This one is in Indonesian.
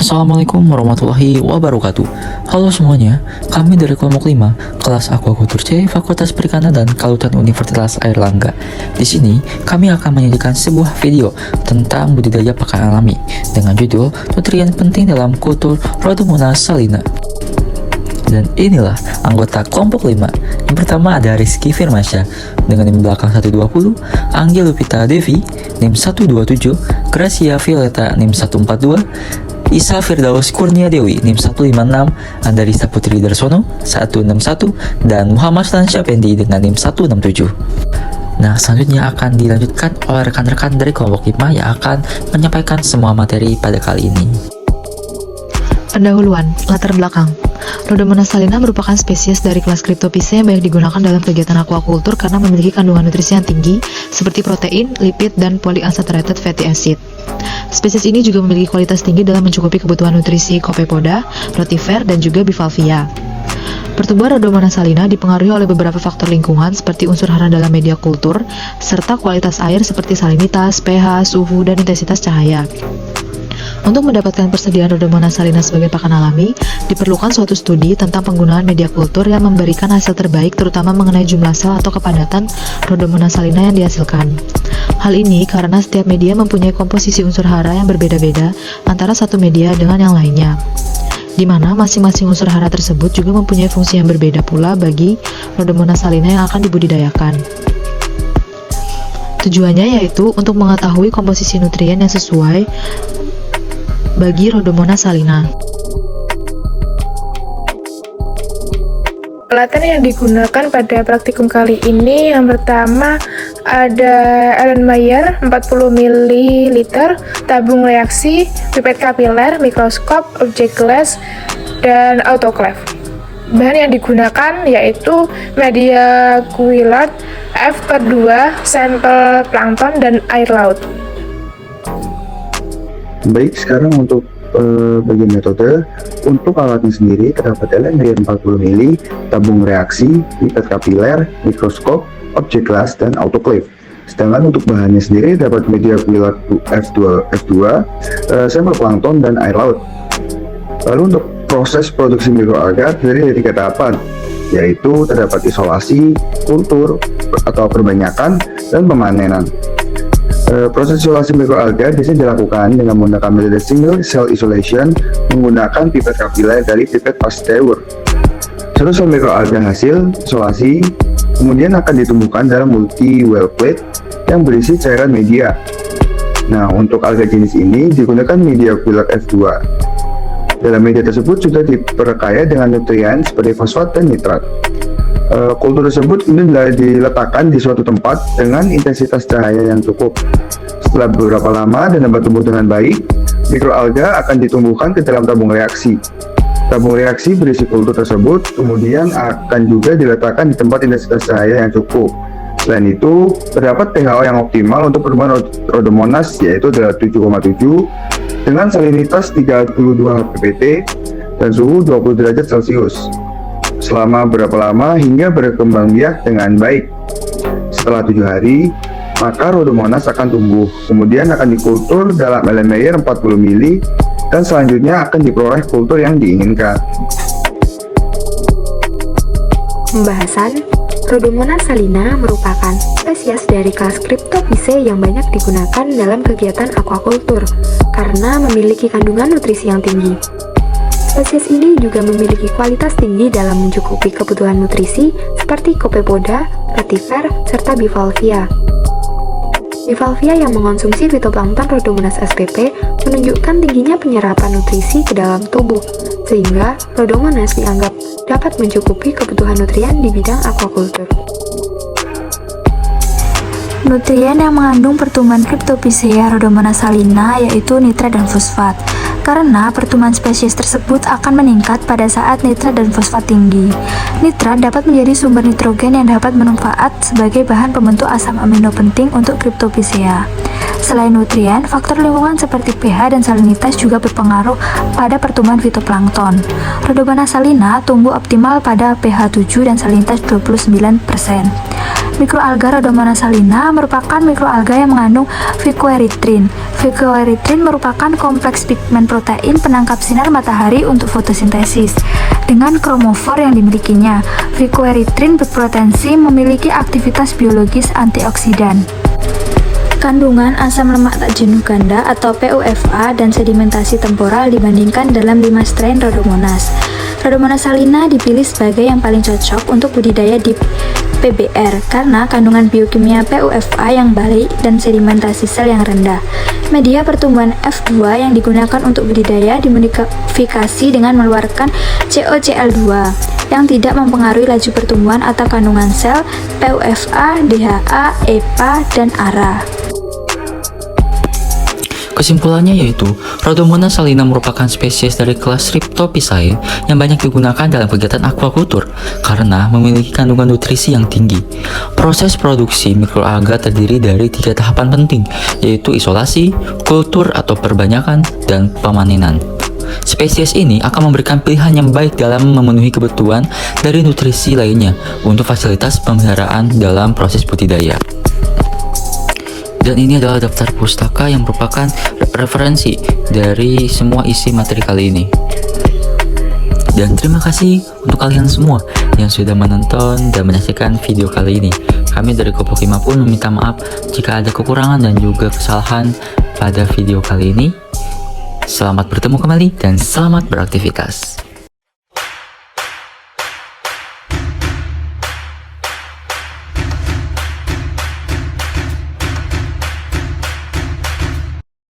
Assalamualaikum warahmatullahi wabarakatuh. Halo semuanya, kami dari kelompok 5, kelas Aquaculture C, Fakultas Perikanan dan Kelautan Universitas Airlangga. Di sini, kami akan menyajikan sebuah video tentang budidaya pakan alami dengan judul Nutrien Penting dalam Kultur Rhodomonas salina. Dan inilah anggota kelompok 5. Yang pertama ada Rizky Firmansyah dengan NIM belakang 120, Anggia Lupita Devi NIM 127, Gracia Violeta NIM 142, Isa Firdaus Kurnia Dewi NIM 156, Andarisa Putri Darsono 161, dan Muhammad Stan Syapendi dengan NIM 167. Nah, selanjutnya akan dilanjutkan oleh rekan-rekan dari kelompok 5 yang akan menyampaikan semua materi pada kali ini. Pendahuluan, latar belakang. Rhodomonas salina merupakan spesies dari kelas Cryptophyceae yang banyak digunakan dalam kegiatan aquaculture karena memiliki kandungan nutrisi yang tinggi seperti protein, lipid, dan polyunsaturated fatty acid. Spesies ini juga memiliki kualitas tinggi dalam mencukupi kebutuhan nutrisi Copepoda, Rotifer, dan juga Bivalvia. Pertumbuhan Rhodomonas salina dipengaruhi oleh beberapa faktor lingkungan seperti unsur hara dalam media kultur, serta kualitas air seperti salinitas, pH, suhu, dan intensitas cahaya. Untuk mendapatkan persediaan Rhodomonas salina sebagai pakan alami, diperlukan suatu studi tentang penggunaan media kultur yang memberikan hasil terbaik terutama mengenai jumlah sel atau kepadatan Rhodomonas salina yang dihasilkan. Hal ini karena setiap media mempunyai komposisi unsur hara yang berbeda-beda antara satu media dengan yang lainnya, di mana masing-masing unsur hara tersebut juga mempunyai fungsi yang berbeda pula bagi Rhodomonas salina yang akan dibudidayakan. Tujuannya yaitu untuk mengetahui komposisi nutrien yang sesuai bagi Rhodomonas salina. Peralatan yang digunakan pada praktikum kali ini, yang pertama ada Erlenmeyer 40 ml, tabung reaksi, pipet kapiler, mikroskop, objek glass, dan autoclave. Bahan yang digunakan yaitu media Guillard, F2, sampel plankton, dan air laut. Baik, sekarang untuk bagian metode. Untuk alatnya sendiri terdapat Erlenmeyer 40 ml, tabung reaksi, pipet kapiler, mikroskop, objek glass, dan autoclave. Sedangkan untuk bahannya sendiri dapat media Guillard F2, sampel plankton, dan air laut. Lalu untuk proses produksi mikroalga terdiri dari 3 tahapan, yaitu terdapat isolasi, kultur atau perbanyakan, dan pemanenan. Proses isolasi mikroalga biasanya dilakukan dengan menggunakan metode single cell isolation menggunakan pipet kapiler dari pipet Pasteur. Setelah sel mikroalga hasil isolasi, kemudian akan ditumbuhkan dalam multi-well plate yang berisi cairan media. Nah, untuk alga jenis ini digunakan media Guillard F2. Dalam media tersebut sudah diperkaya dengan nutrien seperti fosfat dan nitrat. Kultur tersebut kemudian diletakkan di suatu tempat dengan intensitas cahaya yang cukup. Setelah beberapa lama dan dapat tumbuh dengan baik, mikroalga akan ditumbuhkan ke dalam tabung reaksi. Tabung reaksi berisi kultur tersebut kemudian akan juga diletakkan di tempat intensitas cahaya yang cukup. Selain itu, terdapat pH yang optimal untuk pertumbuhan Rhodomonas yaitu adalah 7,7 dengan salinitas 32 ppt dan suhu 20 derajat Celcius. Selama berapa lama hingga berkembang biak dengan baik. Setelah 7 hari, maka Rhodomonas akan tumbuh, kemudian akan dikultur dalam Erlenmeyer 40 ml dan selanjutnya akan diperoleh kultur yang diinginkan. Pembahasan. Rhodomonas salina merupakan spesies dari kelas Cryptophyceae yang banyak digunakan dalam kegiatan aquaculture karena memiliki kandungan nutrisi yang tinggi. Spesies ini juga memiliki kualitas tinggi dalam mencukupi kebutuhan nutrisi seperti Copepoda, Rotifer, serta Bivalvia. Bivalvia yang mengonsumsi fitoplankton Rhodomonas spp menunjukkan tingginya penyerapan nutrisi ke dalam tubuh, sehingga Rhodomonas dianggap dapat mencukupi kebutuhan nutrien di bidang aquaculture. Nutrien yang mengandung pertumbuhan Cryptophyceae Rhodomonas salina yaitu nitrat dan fosfat. Karena pertumbuhan spesies tersebut akan meningkat pada saat nitrat dan fosfat tinggi. Nitrat dapat menjadi sumber nitrogen yang dapat bermanfaat sebagai bahan pembentuk asam amino penting untuk Cryptophyceae. Selain nutrien, faktor lingkungan seperti pH dan salinitas juga berpengaruh pada pertumbuhan fitoplankton. Rhodomonas salina tumbuh optimal pada pH 7 dan salinitas 29%. Mikroalga Rhodomonas salina merupakan mikroalga yang mengandung phycoerythrin. Phycoerythrin merupakan kompleks pigmen protein penangkap sinar matahari untuk fotosintesis. Dengan kromofor yang dimilikinya, phycoerythrin berpotensi memiliki aktivitas biologis antioksidan. Kandungan asam lemak tak jenuh ganda atau PUFA dan sedimentasi temporal dibandingkan dalam 5 strain Rhodomonas. Rhodomonas salina dipilih sebagai yang paling cocok untuk budidaya di PBR karena kandungan biokimia PUFA yang baik dan sedimentasi sel yang rendah. Media pertumbuhan F2 yang digunakan untuk budidaya dimodifikasi dengan mengeluarkan COCl2 yang tidak mempengaruhi laju pertumbuhan atau kandungan sel PUFA, DHA, EPA, dan ARA. Kesimpulannya yaitu, Rhodomonas salina merupakan spesies dari kelas Rhiptophyceae yang banyak digunakan dalam kegiatan aquaculture karena memiliki kandungan nutrisi yang tinggi. Proses produksi mikroalga terdiri dari 3 tahapan penting, yaitu isolasi, kultur atau perbanyakan, dan pemanenan. Spesies ini akan memberikan pilihan yang baik dalam memenuhi kebutuhan dari nutrisi lainnya untuk fasilitas pemeliharaan dalam proses budidaya. Dan ini adalah daftar pustaka yang merupakan referensi dari semua isi materi kali ini. Dan terima kasih untuk kalian semua yang sudah menonton dan menyaksikan video kali ini. Kami dari Koplo 5 pun meminta maaf jika ada kekurangan dan juga kesalahan pada video kali ini. Selamat bertemu kembali dan selamat beraktivitas.